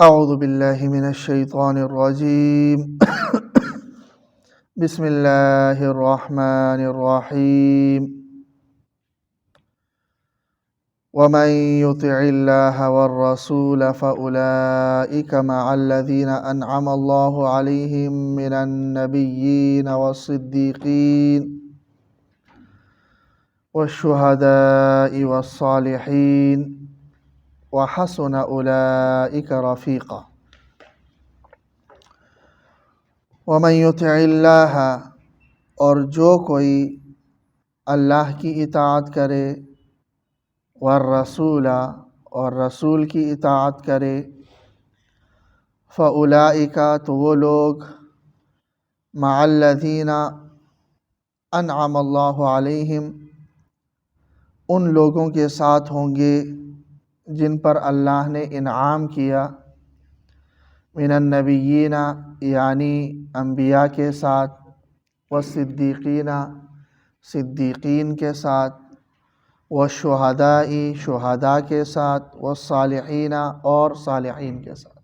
أعوذ بالله من الشيطان الرجيم بسم الله الرحمن الرحيم ومن يطع الله والرسول فأولئك مع الذين أنعم الله عليهم من النبيين والصديقين والشهداء والصالحين وحسن أولئك رفيقا ومن يطع اللہ، اور جو کوئی اللہ کی اطاعت کرے، والرسول، اور رسول کی اطاعت کرے، فاولئک، تو وہ لوگ، مع الذین انعم اللہ علیہم، ان لوگوں کے ساتھ ہوں گے جن پر اللہ نے انعام کیا، من النبیین، یعنی انبیاء کے ساتھ، والصدیقین، صدیقین کے ساتھ، والشہداء، شہداء کے ساتھ، والصالحین، اور صالحین کے ساتھ،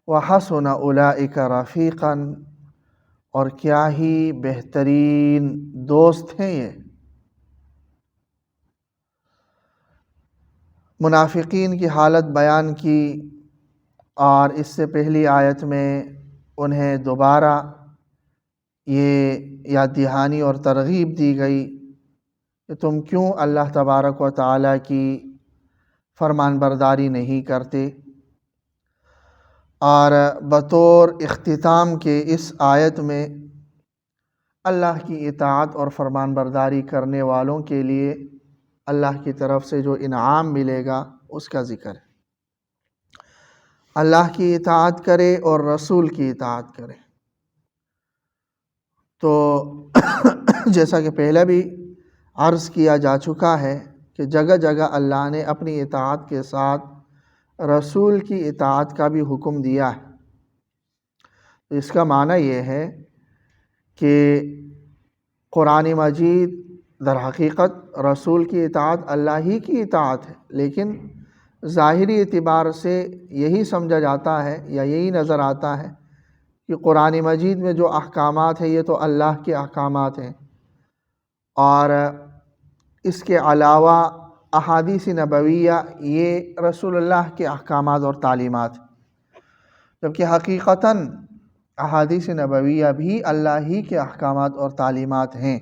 وحسن اولئک رفیقا، اور کیا ہی بہترین دوست ہیں یہ۔ منافقین کی حالت بیان کی، اور اس سے پہلی آیت میں انہیں دوبارہ یہ یاد دہانی اور ترغیب دی گئی کہ تم کیوں اللہ تبارک و تعالیٰ کی فرمان برداری نہیں کرتے، اور بطور اختتام کے اس آیت میں اللہ کی اطاعت اور فرمان برداری کرنے والوں کے لیے اللہ کی طرف سے جو انعام ملے گا اس کا ذکر ہے۔ اللہ کی اطاعت کرے اور رسول کی اطاعت کرے، تو جیسا کہ پہلے بھی عرض کیا جا چکا ہے کہ جگہ جگہ اللہ نے اپنی اطاعت کے ساتھ رسول کی اطاعت کا بھی حکم دیا ہے۔ اس کا معنی یہ ہے کہ قرآن مجید در حقیقت رسول کی اطاعت اللہ ہی کی اطاعت ہے، لیکن ظاہری اعتبار سے یہی سمجھا جاتا ہے یا یہی نظر آتا ہے کہ قرآن مجید میں جو احکامات ہیں یہ تو اللہ کے احکامات ہیں، اور اس کے علاوہ احادیث نبویہ یہ رسول اللہ کے احکامات اور تعلیمات ہیں، جبکہ حقیقتاً احادیث نبویہ بھی اللہ ہی کے احکامات اور تعلیمات ہیں۔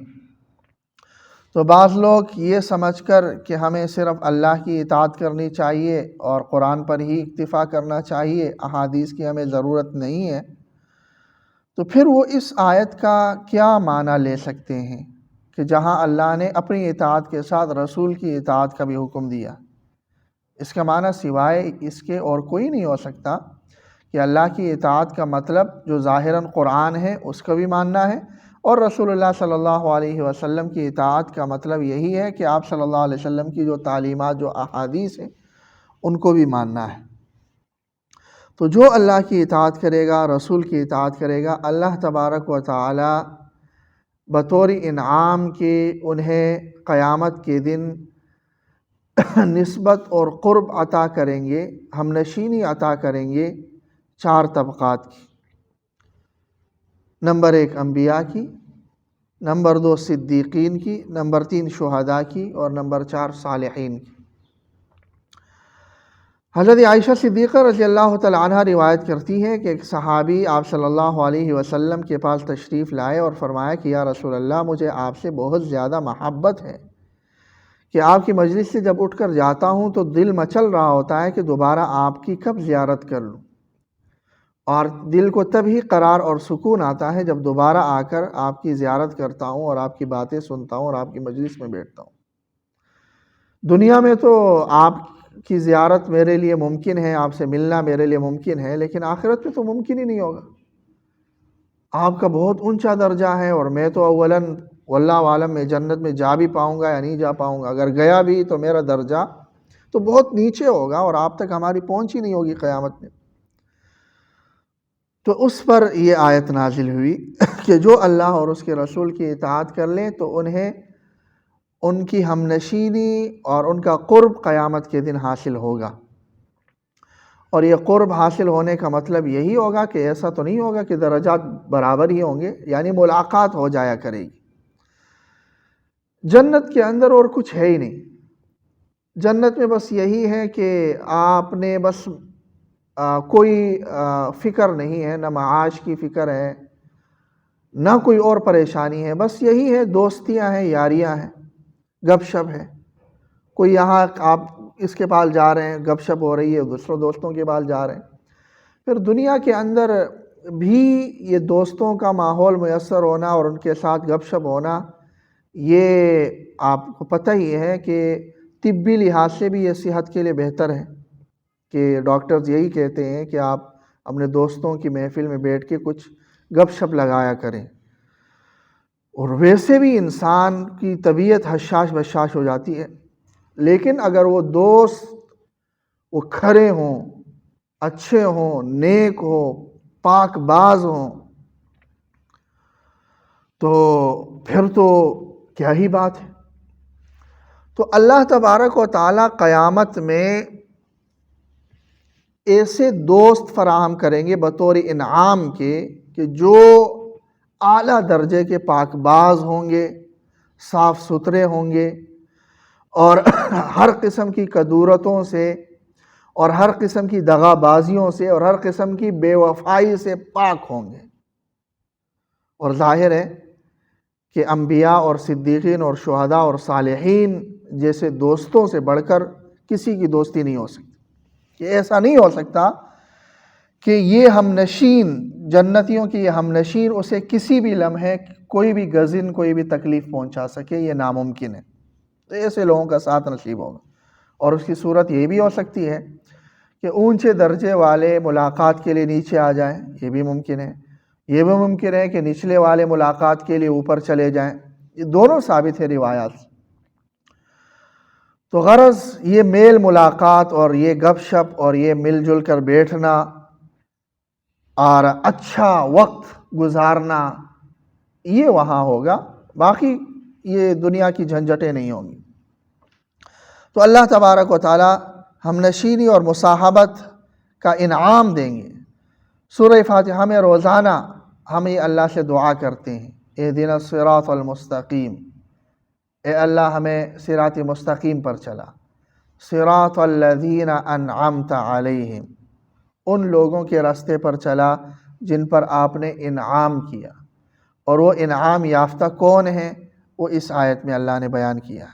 تو بعض لوگ یہ سمجھ کر کہ ہمیں صرف اللہ کی اطاعت کرنی چاہیے اور قرآن پر ہی اکتفا کرنا چاہیے، احادیث کی ہمیں ضرورت نہیں ہے، تو پھر وہ اس آیت کا کیا معنی لے سکتے ہیں کہ جہاں اللہ نے اپنی اطاعت کے ساتھ رسول کی اطاعت کا بھی حکم دیا۔ اس کا معنی سوائے اس کے اور کوئی نہیں ہو سکتا کہ اللہ کی اطاعت کا مطلب جو ظاہراً قرآن ہے اس کا بھی ماننا ہے، اور رسول اللہ صلی اللہ علیہ وسلم کی اطاعت کا مطلب یہی ہے کہ آپ صلی اللہ علیہ وسلم کی جو تعلیمات، جو احادیث ہیں، ان کو بھی ماننا ہے۔ تو جو اللہ کی اطاعت کرے گا، رسول کی اطاعت کرے گا، اللہ تبارک و تعالی بطور انعام کے انہیں قیامت کے دن نسبت اور قرب عطا کریں گے، ہم نشینی عطا کریں گے 4 طبقات کی۔ نمبر 1 انبیاء کی، نمبر 2 صدیقین کی، نمبر 3 شہداء کی، اور نمبر 4 صالحین کی۔ حضرت عائشہ صدیقہ رضی اللہ تعالی عنہ روایت کرتی ہے کہ ایک صحابی آپ صلی اللہ علیہ وسلم کے پاس تشریف لائے اور فرمایا کہ یا رسول اللہ، مجھے آپ سے بہت زیادہ محبت ہے کہ آپ کی مجلس سے جب اٹھ کر جاتا ہوں تو دل مچل رہا ہوتا ہے کہ دوبارہ آپ کی کب زیارت کر لوں، اور دل کو تب ہی قرار اور سکون آتا ہے جب دوبارہ آ کر آپ کی زیارت کرتا ہوں اور آپ کی باتیں سنتا ہوں اور آپ کی مجلس میں بیٹھتا ہوں۔ دنیا میں تو آپ کی زیارت میرے لیے ممکن ہے، آپ سے ملنا میرے لیے ممکن ہے، لیکن آخرت میں تو ممکن ہی نہیں ہوگا۔ آپ کا بہت اونچا درجہ ہے، اور میں تو اولاً واللہ عالم میں جنت میں جا بھی پاؤں گا یا نہیں جا پاؤں گا، اگر گیا بھی تو میرا درجہ تو بہت نیچے ہوگا اور آپ تک ہماری پہنچ ہی نہیں ہوگی قیامت میں۔ تو اس پر یہ آیت نازل ہوئی کہ جو اللہ اور اس کے رسول کی اطاعت کر لیں تو انہیں ان کی ہم نشینی اور ان کا قرب قیامت کے دن حاصل ہوگا۔ اور یہ قرب حاصل ہونے کا مطلب یہی ہوگا کہ ایسا تو نہیں ہوگا کہ درجات برابر ہی ہوں گے، یعنی ملاقات ہو جایا کرے گی۔ جنت کے اندر اور کچھ ہے ہی نہیں، جنت میں بس یہی ہے کہ آپ نے بس کوئی فکر نہیں ہے، نہ معاش کی فکر ہے نہ کوئی اور پریشانی ہے، بس یہی ہے، دوستیاں ہیں، یاریاں ہیں، گپ شپ ہے۔ کوئی یہاں آپ اس کے پاس جا رہے ہیں، گپ شپ ہو رہی ہے، دوسروں دوستوں کے پاس جا رہے ہیں۔ پھر دنیا کے اندر بھی یہ دوستوں کا ماحول میسر ہونا اور ان کے ساتھ گپ شپ ہونا، یہ آپ کو پتہ ہی ہے کہ طبی لحاظ سے بھی یہ صحت کے لیے بہتر ہے کہ ڈاکٹرز یہی کہتے ہیں کہ آپ اپنے دوستوں کی محفل میں بیٹھ کے کچھ گپ شپ لگایا کریں۔ اور ویسے بھی انسان کی طبیعت حشاش بشاش ہو جاتی ہے، لیکن اگر وہ دوست وہ کھرے ہوں، اچھے ہوں، نیک ہوں، پاک باز ہوں، تو پھر تو کیا ہی بات ہے۔ تو اللہ تبارک و تعالیٰ قیامت میں ایسے دوست فراہم کریں گے بطور انعام کے کہ جو اعلیٰ درجے کے پاک باز ہوں گے، صاف ستھرے ہوں گے، اور ہر قسم کی کدورتوں سے اور ہر قسم کی دغا بازیوں سے اور ہر قسم کی بے وفائی سے پاک ہوں گے۔ اور ظاہر ہے کہ انبیاء اور صدیقین اور شہداء اور صالحین جیسے دوستوں سے بڑھ کر کسی کی دوستی نہیں ہو سکتی، کہ ایسا نہیں ہو سکتا کہ یہ ہم نشین، جنتیوں کی یہ ہم نشین اسے کسی بھی لمحے کوئی بھی غزن، کوئی بھی تکلیف پہنچا سکے، یہ ناممکن ہے۔ تو ایسے لوگوں کا ساتھ نصیب ہوگا۔ اور اس کی صورت یہ بھی ہو سکتی ہے کہ اونچے درجے والے ملاقات کے لیے نیچے آ جائیں، یہ بھی ممکن ہے۔ یہ بھی ممکن ہے کہ نچلے والے ملاقات کے لیے اوپر چلے جائیں، یہ دونوں ثابت ہے روایات۔ تو غرض یہ میل ملاقات اور یہ گپ شپ اور یہ مل جل کر بیٹھنا اور اچھا وقت گزارنا، یہ وہاں ہوگا، باقی یہ دنیا کی جھنجھٹیں نہیں ہوں گی۔ تو اللہ تبارک و تعالی ہم نشینی اور مصاحبت کا انعام دیں گے۔ سورہ فاتحہ میں روزانہ ہم یہ اللہ سے دعا کرتے ہیں، اہدنا الصراط المستقیم، اے اللہ ہمیں صراط مستقیم پر چلا، صراط الذین انعمت علیہم، ان لوگوں کے راستے پر چلا جن پر آپ نے انعام کیا۔ اور وہ انعام یافتہ کون ہیں؟ وہ اس آیت میں اللہ نے بیان کیا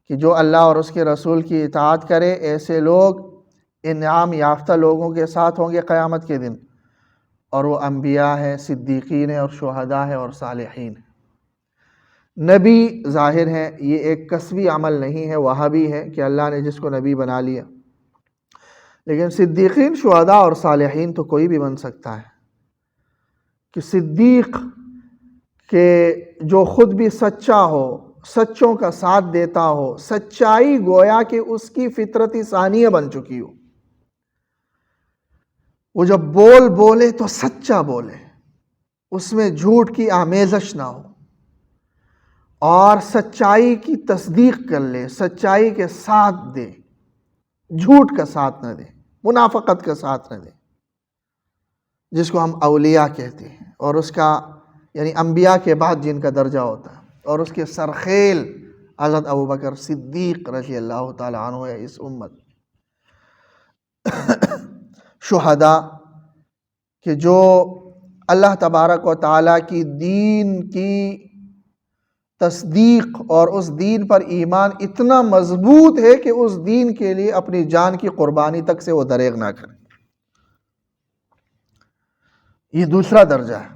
کہ جو اللہ اور اس کے رسول کی اطاعت کرے، ایسے لوگ انعام یافتہ لوگوں کے ساتھ ہوں گے قیامت کے دن، اور وہ انبیاء ہیں، صدیقین ہیں اور شہداء ہیں اور صالحین ہیں۔ نبی ظاہر ہیں، یہ ایک کسبی عمل نہیں ہے، وہابی ہے کہ اللہ نے جس کو نبی بنا لیا، لیکن صدیقین، شہداء اور صالحین تو کوئی بھی بن سکتا ہے۔ کہ صدیق کہ جو خود بھی سچا ہو، سچوں کا ساتھ دیتا ہو، سچائی گویا کہ اس کی فطرتی ثانیہ بن چکی ہو، وہ جب بولے تو سچا بولے، اس میں جھوٹ کی آمیزش نہ ہو، اور سچائی کی تصدیق کر لے، سچائی کے ساتھ دے، جھوٹ کا ساتھ نہ دے، منافقت کا ساتھ نہ دے، جس کو ہم اولیاء کہتے ہیں، اور اس کا یعنی انبیاء کے بعد جن کا درجہ ہوتا ہے، اور اس کے سرخیل حضرت ابوبکر صدیق رضی اللہ تعالیٰ عنہ ہے اس امت۔ شہداء کہ جو اللہ تبارک و تعالیٰ کی دین کی تصدیق اور اس دین پر ایمان اتنا مضبوط ہے کہ اس دین کے لیے اپنی جان کی قربانی تک سے وہ دریغ نہ کرے، یہ دوسرا درجہ ہے۔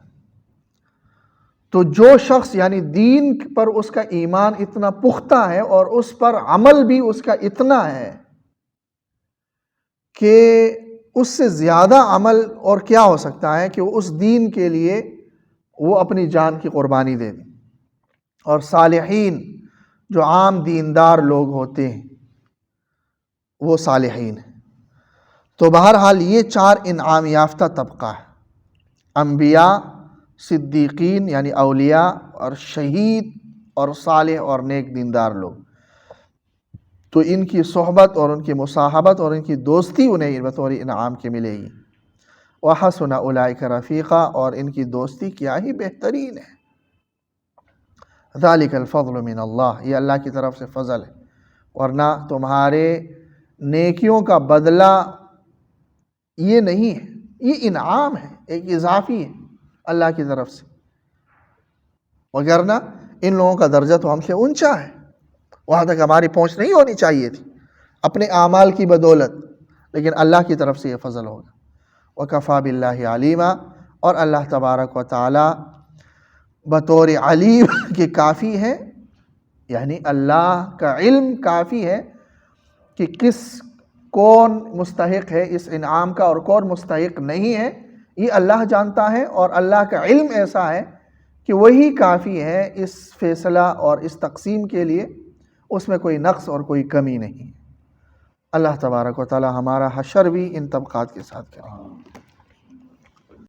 تو جو شخص یعنی دین پر اس کا ایمان اتنا پختہ ہے اور اس پر عمل بھی اس کا اتنا ہے کہ اس سے زیادہ عمل اور کیا ہو سکتا ہے کہ وہ اس دین کے لیے وہ اپنی جان کی قربانی دے دیں۔ اور صالحین جو عام دیندار لوگ ہوتے ہیں وہ صالحین ہیں۔ تو بہرحال یہ چار انعام یافتہ طبقہ ہے، انبیاء، صدیقین یعنی اولیاء، اور شہید اور صالح اور نیک دیندار لوگ۔ تو ان کی صحبت اور ان کی مصاحبت اور ان کی دوستی انہیں بطور انعام کے ملے گی۔ وَحَسُنَ أُولَئِكَ رَفِيقًا، اور ان کی دوستی کیا ہی بہترین ہے۔ ذَلِكَ الْفَضْلُ مِنَ اللَّهِ، یہ اللہ کی طرف سے فضل ہے، ورنہ تمہارے نیکیوں کا بدلہ یہ نہیں ہے، یہ انعام ہے، ایک اضافی ہے اللہ کی طرف سے، وگرنہ ان لوگوں کا درجہ تو ہم سے اونچا ہے، وہاں تک ہماری پہنچ نہیں ہونی چاہیے تھی اپنے اعمال کی بدولت، لیکن اللہ کی طرف سے یہ فضل ہوگا۔ وَكَفَى بِاللَّهِ عَلِيمًا، اور اللہ تبارک و تعالی بطور علیم کے کافی ہے، یعنی اللہ کا علم کافی ہے کہ کون مستحق ہے اس انعام کا اور کون مستحق نہیں ہے، یہ اللہ جانتا ہے، اور اللہ کا علم ایسا ہے کہ وہی کافی ہے اس فیصلہ اور اس تقسیم کے لیے، اس میں کوئی نقص اور کوئی کمی نہیں۔ اللہ تبارک و تعالی ہمارا حشر بھی ان طبقات کے ساتھ کرے۔